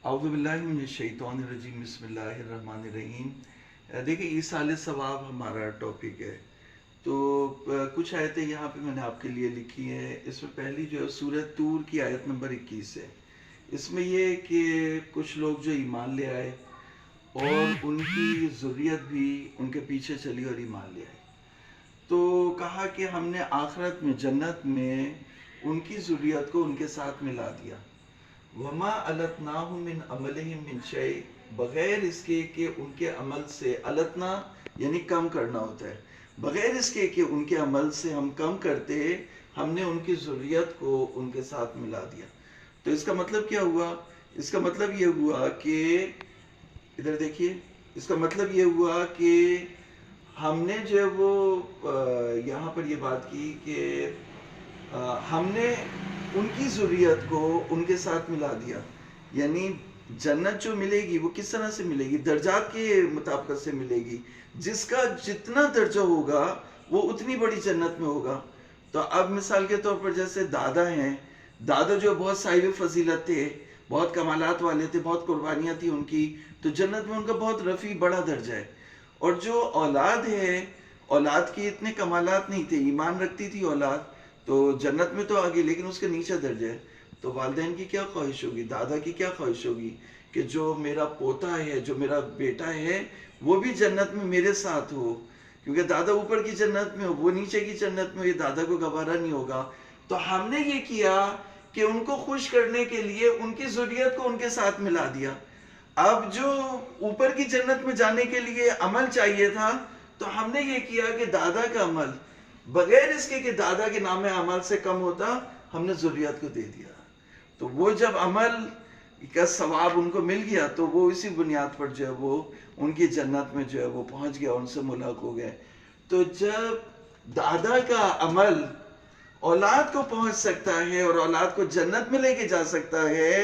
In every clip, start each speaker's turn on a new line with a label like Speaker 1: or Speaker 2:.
Speaker 1: اعوذ باللہ من الشیطان الرجیم بسم اللہ الرحمن الرحیم۔ دیکھیں ایصال ثواب ہمارا ٹاپک ہے، تو کچھ آیتیں یہاں پہ میں نے آپ کے لیے لکھی ہیں۔ اس میں پہلی جو ہے سورۃ طور کی آیت نمبر 21 ہے۔ اس میں یہ ہے کہ کچھ لوگ جو ایمان لے آئے اور ان کی ذریت بھی ان کے پیچھے چلی اور ایمان لے آئی، تو کہا کہ ہم نے آخرت میں جنت میں ان کی ذریت کو ان کے ساتھ ملا دیا۔ وما التناہم من عملہم من شیء، بغیر اس کے کہ ان کے عمل سے، التنا یعنی کم کرنا ہوتا ہے، بغیر اس کے کہ ان کے عمل سے ہم کم کرتے، ہم نے ان کی ذریت کو ان کے ساتھ ملا دیا۔ تو اس کا مطلب کیا ہوا؟ اس کا مطلب یہ ہوا کہ ادھر دیکھیے، اس کا مطلب یہ ہوا کہ ہم نے جو ہے وہ یہاں پر یہ بات کی کہ ہم نے ان کی ذریت کو ان کے ساتھ ملا دیا، یعنی جنت جو ملے گی وہ کس طرح سے ملے گی؟ درجات کے مطابقت سے ملے گی، جس کا جتنا درجہ ہوگا وہ اتنی بڑی جنت میں ہوگا۔ تو اب مثال کے طور پر جیسے دادا ہیں، دادا جو بہت صاحب فضیلت تھے، بہت کمالات والے تھے، بہت قربانیاں تھی ان کی، تو جنت میں ان کا بہت رفیع بڑا درجہ ہے۔ اور جو اولاد ہے، اولاد کی اتنے کمالات نہیں تھے، ایمان رکھتی تھی اولاد، تو جنت میں تو آگے، لیکن اس کے نیچے درجہ ہے۔ تو والدین کی کیا خواہش ہوگی، دادا کی کیا خواہش ہوگی کہ جو میرا پوتا ہے، جو میرا بیٹا ہے، وہ بھی جنت میں میرے ساتھ ہو، کیونکہ دادا اوپر کی جنت میں ہو، وہ نیچے کی جنت میں، یہ دادا کو گوارا نہیں ہوگا۔ تو ہم نے یہ کیا کہ ان کو خوش کرنے کے لیے ان کی ذریت کو ان کے ساتھ ملا دیا۔ اب جو اوپر کی جنت میں جانے کے لیے عمل چاہیے تھا، تو ہم نے یہ کیا کہ دادا کا عمل، بغیر اس کے کہ دادا کے نام عمل سے کم ہوتا، ہم نے ذریت کو دے دیا۔ تو وہ جب عمل کا ثواب ان کو مل گیا، تو وہ اسی بنیاد پر جو ہے وہ ان کی جنت میں جو ہے وہ پہنچ گیا، ان سے ملاق ہو گئے۔ تو جب دادا کا عمل اولاد کو پہنچ سکتا ہے اور اولاد کو جنت میں لے کے جا سکتا ہے،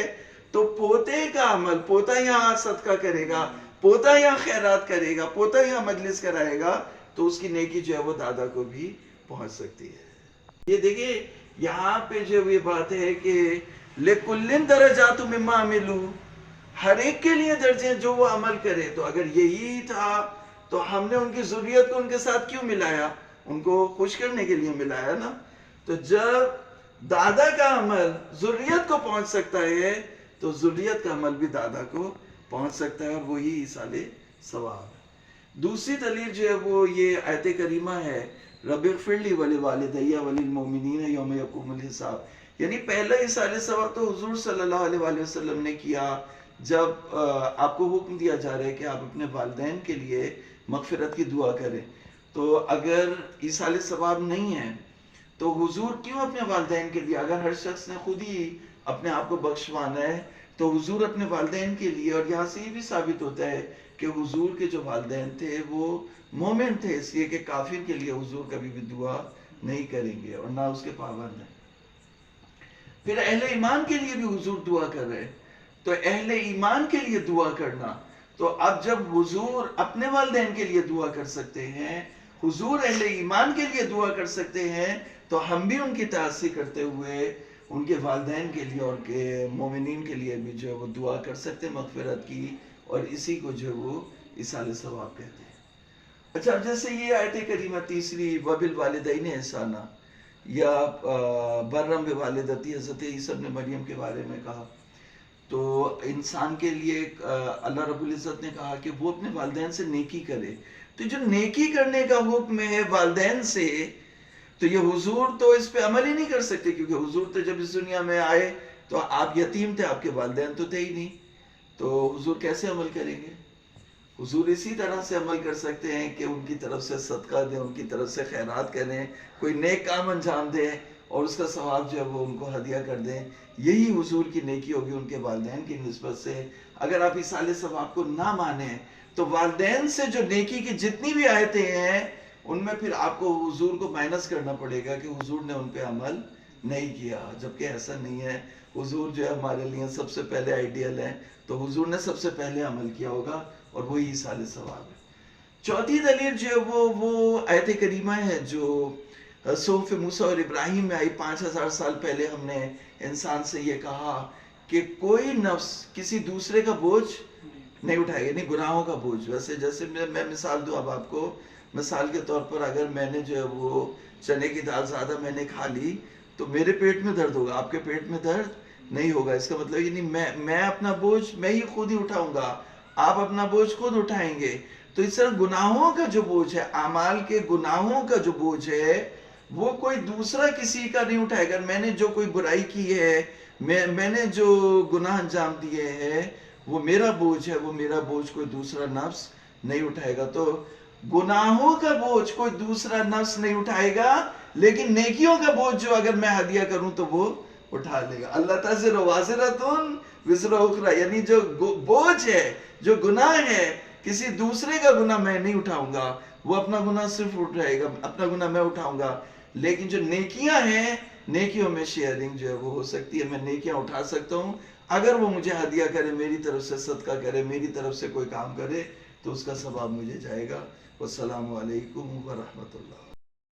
Speaker 1: تو پوتے کا عمل، پوتا یہاں صدقہ کرے گا، پوتا یہاں خیرات کرے گا، پوتا یہاں مجلس کرائے گا، تو اس کی نیکی جو ہے وہ دادا کو بھی پہنچ سکتی ہے۔ یہ دیکھیں یہاں پہ جو یہ بات ہے کہ لِكُلٍّ دَرَجَاتٌ مِّمَّا عَمِلُوا، ہر ایک کے لیے درجے جو وہ عمل کرے۔ تو اگر یہی تھا تو ہم نے ان کی ذریت کو ان کے ساتھ کیوں ملایا؟ ان کو خوش کرنے کے لیے ملایا نا۔ تو جب دادا کا عمل ذریت کو پہنچ سکتا ہے، تو ذریت کا عمل بھی دادا کو پہنچ سکتا ہے، اور وہی ایصال ثواب ہے۔ دوسری دلیل جو ہے وہ یہ آیت کریمہ ہے، رب اغفر لی ولوالدی وللمؤمنین یوم یقوم الحساب، یعنی پہلا ایصال ثواب تو حضور صلی اللہ علیہ وآلہ وسلم نے کیا جب آپ کو حکم دیا جا رہا ہے کہ آپ اپنے والدین کے لیے مغفرت کی دعا کریں۔ تو اگر ایصال ثواب نہیں ہے تو حضور کیوں اپنے والدین کے لیے، اگر ہر شخص نے خود ہی اپنے آپ کو بخشوانا ہے تو حضور اپنے والدین کے لیے، اور یہاں سے یہ بھی ثابت ہوتا ہے کہ حضور کے جو والدین تھے وہ مومن تھے، اس لیے کہ کافر کے لیے حضور کبھی بھی دعا نہیں کریں گے اور نہ اس کے پابند ہیں۔ پھر اہل ایمان کے لیے بھی حضور دعا کر رہے، تو اہل ایمان کے لیے دعا کرنا، تو اب جب حضور اپنے والدین کے لیے دعا کر سکتے ہیں، حضور اہل ایمان کے لیے دعا کر سکتے ہیں، تو ہم بھی ان کی تعصی کرتے ہوئے ان کے والدین کے لیے اور کے مومنین کے لیے بھی جو ہے وہ دعا کر سکتے ہیں مغفرت کی، اور اسی کو جو ہے وہ ایصال ثواب کہتے ہیں۔ اچھا، اب جیسے یہ آیت کریمہ تیسری وبالوالدین احسانا، یا برم بوالدتی، حضرت عیسیٰ ابن مریم کے بارے میں کہا، تو انسان کے لیے اللہ رب العزت نے کہا کہ وہ اپنے والدین سے نیکی کرے۔ تو جو نیکی کرنے کا حکم ہے والدین سے، تو یہ حضور تو اس پہ عمل ہی نہیں کر سکتے، کیونکہ حضور تو جب اس دنیا میں آئے تو آپ یتیم تھے، آپ کے والدین تو تھے ہی نہیں، تو حضور کیسے عمل کریں گے؟ حضور اسی طرح سے عمل کر سکتے ہیں کہ ان کی طرف سے صدقہ دیں، ان کی طرف سے خیرات کریں، کوئی نیک کام انجام دیں اور اس کا ثواب جو ہے وہ ان کو ہدیہ کر دیں۔ یہی حضور کی نیکی ہوگی ان کے والدین کی نسبت سے۔ اگر آپ ایصال ثواب کو نہ مانیں تو والدین سے جو نیکی کی جتنی بھی آیتیں ہیں ان میں پھر آپ کو حضور کو مائنس کرنا پڑے گا کہ حضور نے ان پہ عمل نہیں کیا، جبکہ ایسا نہیں ہے۔ حضور جو ہے ہمارے لیے سب سے پہلے آئیڈیل ہے، تو حضور نے سب سے پہلے عمل کیا ہوگا، اور وہی ایصال ثواب ہے۔ چوتھی دلیل جو ہے وہ آیت کریمہ ہے جو صحف موسیٰ اور ابراہیم میں آئی۔ 5000 سال پہلے ہم نے انسان سے یہ کہا کہ کوئی نفس کسی دوسرے کا بوجھ نہیں اٹھائے گا، نہیں گناہوں کا بوجھ. ویسے جیسے میں مثال دوں اب آپ کو، مثال کے طور پر اگر میں نے جو ہے وہ چنے کی دال زیادہ میں نے کھا لی تو میرے پیٹ میں درد ہوگا، آپ کے پیٹ میں درد نہیں ہوگا. اس کا مطلب یہ نہیں میں اپنا بوجھ میں ہی خود ہی اٹھاؤں گا، آپ اپنا بوجھ خود اٹھائیں گے. تو اس طرح گناہوں کا جو بوجھ ہے، اعمال کے گناہوں کا جو بوجھ ہے، وہ کوئی دوسرا کسی کا نہیں اٹھائے گا. میں نے جو کوئی برائی کی ہے، میں نے جو گناہ انجام دیے ہیں، وہ میرا بوجھ ہے، وہ میرا بوجھ کوئی دوسرا نفس نہیں اٹھائے گا. تو گناہوں کا بوجھ کوئی دوسرا نفس نہیں اٹھائے گا، لیکن نیکیوں کا بوجھ جو اگر میں ہدیہ کروں تو وہ اٹھا لے گا. اللہ تزر وازرۃ وزر اخری، یعنی جو بوجھ ہے، جو گناہ ہے، کسی دوسرے کا گناہ میں نہیں اٹھاؤں گا، وہ اپنا گناہ صرف اٹھائے گا، اپنا گناہ میں اٹھاؤں گا. لیکن جو نیکیاں ہیں، نیکیوں میں شیئرنگ جو ہے وہ ہو سکتی ہے، میں نیکیاں اٹھا سکتا ہوں. اگر وہ مجھے ہدیہ کرے، میری طرف سے صدقہ کرے، میری طرف سے کوئی کام کرے، تو اس کا ثواب مجھے جائے گا. والسلام علیکم ورحمۃ اللہ.